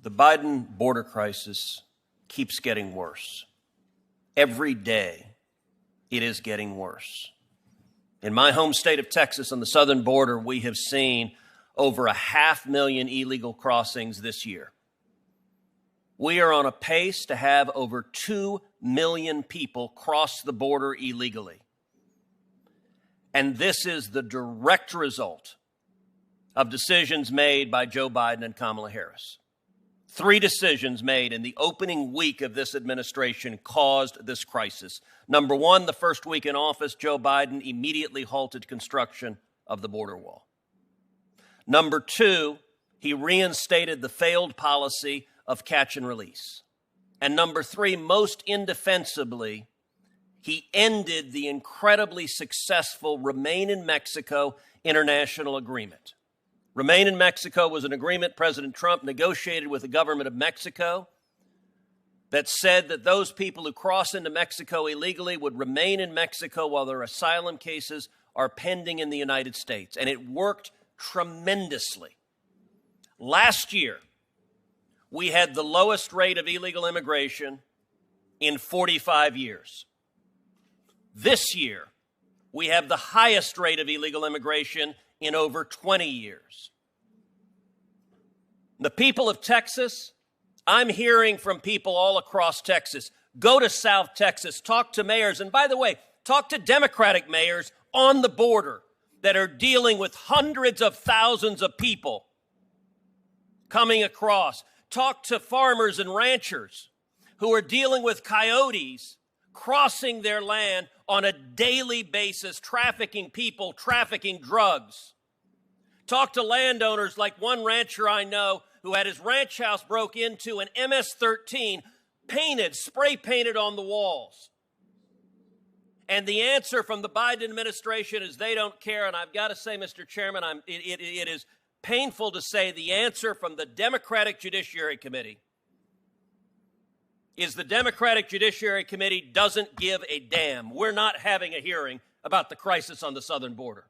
The Biden border crisis keeps getting worse. Every day, it is getting worse. In my home state of Texas, on the southern border, we have seen over 500,000 illegal crossings this year. We are on a pace to have over 2 million people cross the border illegally. And this is the direct result of decisions made by Joe Biden and Kamala Harris. 3 decisions made in the opening week of this administration caused this crisis. Number 1, the first week in office, Joe Biden immediately halted construction of the border wall. Number 2, he reinstated the failed policy of catch and release. And number 3, most indefensibly, he ended the incredibly successful Remain in Mexico international agreement. Remain in Mexico was an agreement President Trump negotiated with the government of Mexico that said that those people who cross into Mexico illegally would remain in Mexico while their asylum cases are pending in the United States. And it worked tremendously. Last year, we had the lowest rate of illegal immigration in 45 years. This year, we have the highest rate of illegal immigration in over 20 years. The people of Texas, I'm hearing from people all across Texas. Go to South Texas, talk to mayors, and by the way, talk to Democratic mayors on the border that are dealing with hundreds of thousands of people coming across. Talk to farmers and ranchers who are dealing with coyotes crossing their land on a daily basis, trafficking people, trafficking drugs. Talk to landowners like one rancher I know who had his ranch house broke into and MS-13 painted, spray painted on the walls. And the answer from the Biden administration is they don't care. And I've got to say, Mr. Chairman, it is painful to say the answer from the Democratic Judiciary Committee is the Democratic Judiciary Committee doesn't give a damn. We're not having a hearing about the crisis on the southern border.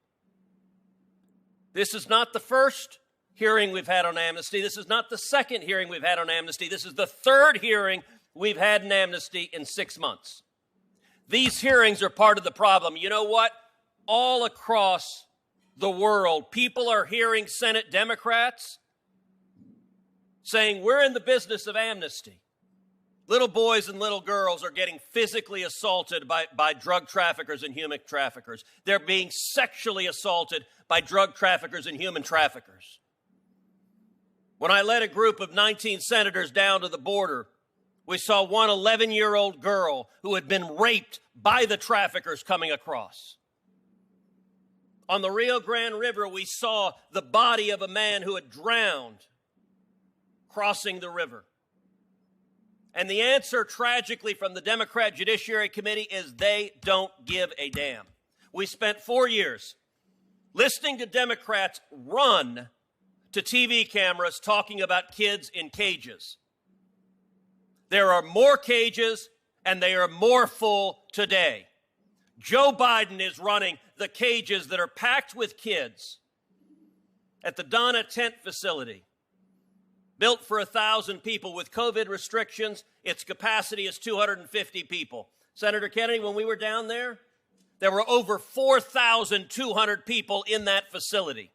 This is not the first hearing we've had on amnesty. This is not the second hearing we've had on amnesty. This is the third hearing we've had on amnesty in 6 months. These hearings are part of the problem. You know what? All across the world, people are hearing Senate Democrats saying, we're in the business of amnesty. Little boys and little girls are getting physically assaulted by drug traffickers and human traffickers. They're being sexually assaulted by drug traffickers and human traffickers. When I led a group of 19 senators down to the border, we saw one 11-year-old girl who had been raped by the traffickers coming across. On the Rio Grande River, we saw the body of a man who had drowned crossing the river. And the answer, tragically, from the Democrat Judiciary Committee is they don't give a damn. We spent 4 years listening to Democrats run to TV cameras talking about kids in cages. There are more cages, and they are more full today. Joe Biden is running the cages that are packed with kids at the Donna Tent facility, built for 1,000 people. With COVID restrictions, its capacity is 250 people. Senator Kennedy, when we were down there were over 4,200 people in that facility.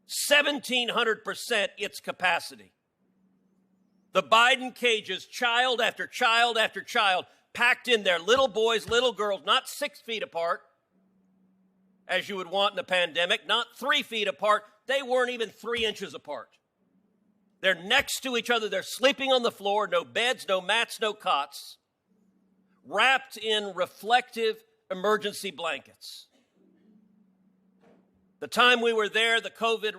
1,700% its capacity. The Biden cages, child after child after child, packed in there, little boys, little girls, not 6 feet apart, as you would want in a pandemic, not 3 feet apart. They weren't even 3 inches apart. They're next to each other. They're sleeping on the floor, no beds, no mats, no cots, wrapped in reflective emergency blankets. The time we were there, the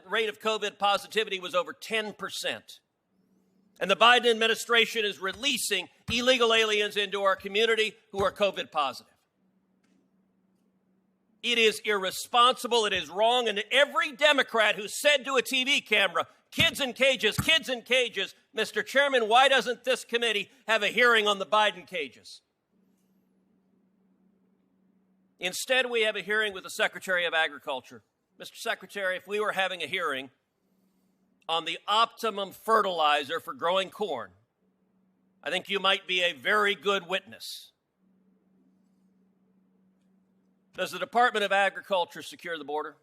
rate of COVID positivity was over 10%. And the Biden administration is releasing illegal aliens into our community who are COVID positive. It is irresponsible, it is wrong, and every Democrat who said to a TV camera, kids in cages, Mr. Chairman, why doesn't this committee have a hearing on the Biden cages? Instead, we have a hearing with the Secretary of Agriculture. Mr. Secretary, if we were having a hearing on the optimum fertilizer for growing corn, I think you might be a very good witness. Does the Department of Agriculture secure the border?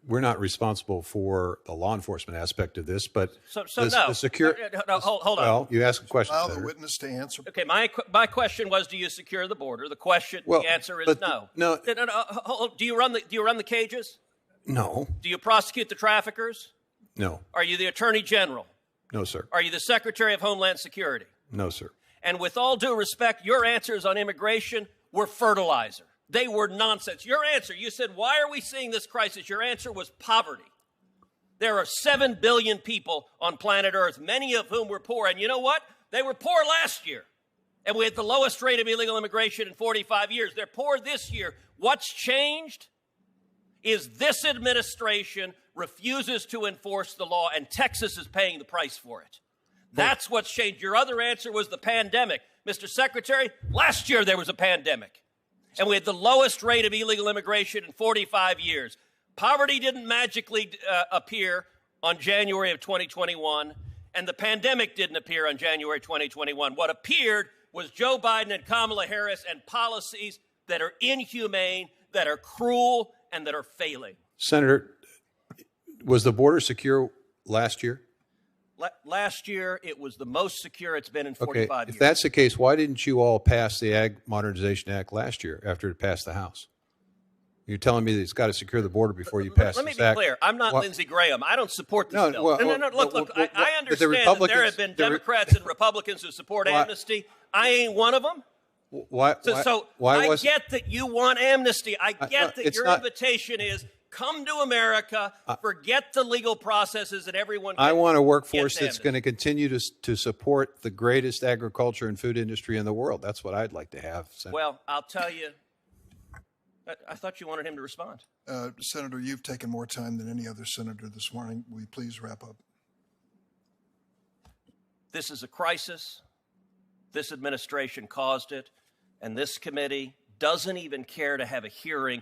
We're not responsible for the law enforcement aspect of this, but no. The secure. No, hold on. Well, you ask a question. Allow the Senator. witness to answer. Okay, my question was, do you secure the border? The answer is no. No. Do you run the cages? No. Do you prosecute the traffickers? No. Are you the Attorney General? No, sir. Are you the Secretary of Homeland Security? No, sir. And with all due respect, your answers on immigration were fertilizer. They were nonsense. Your answer, you said, why are we seeing this crisis? Your answer was poverty. There are 7 billion people on planet Earth, many of whom were poor. And you know what? They were poor last year. And we had the lowest rate of illegal immigration in 45 years. They're poor this year. What's changed is this administration refuses to enforce the law, and Texas is paying the price for it. That's what's changed. Your other answer was the pandemic. Mr. Secretary, last year there was a pandemic, and we had the lowest rate of illegal immigration in 45 years. Poverty didn't magically appear on January of 2021, and the pandemic didn't appear on January 2021. What appeared was Joe Biden and Kamala Harris and policies that are inhumane, that are cruel, and that are failing. Senator, was the border secure last year? Last year, it was the most secure it's been in 45 years. If that's the case, why didn't you all pass the Ag Modernization Act last year after it passed the House? You're telling me that it's got to secure the border before you pass Let this me act. be clear. I'm not Lindsey Graham. I don't support this bill. Well, No. Look, I understand that there have been Democrats and Republicans who support amnesty. I ain't one of them. Why I get that you want amnesty. I get that your invitation is come to America, forget the legal processes, and everyone I want a workforce that's going to continue to support the greatest agriculture and food industry in the world. That's what I'd like to have, Senator. Well, I'll tell you, I thought you wanted him to respond. Senator, you've taken more time than any other senator this morning. Will you please wrap up? This is a crisis. This administration caused it, and this committee doesn't even care to have a hearing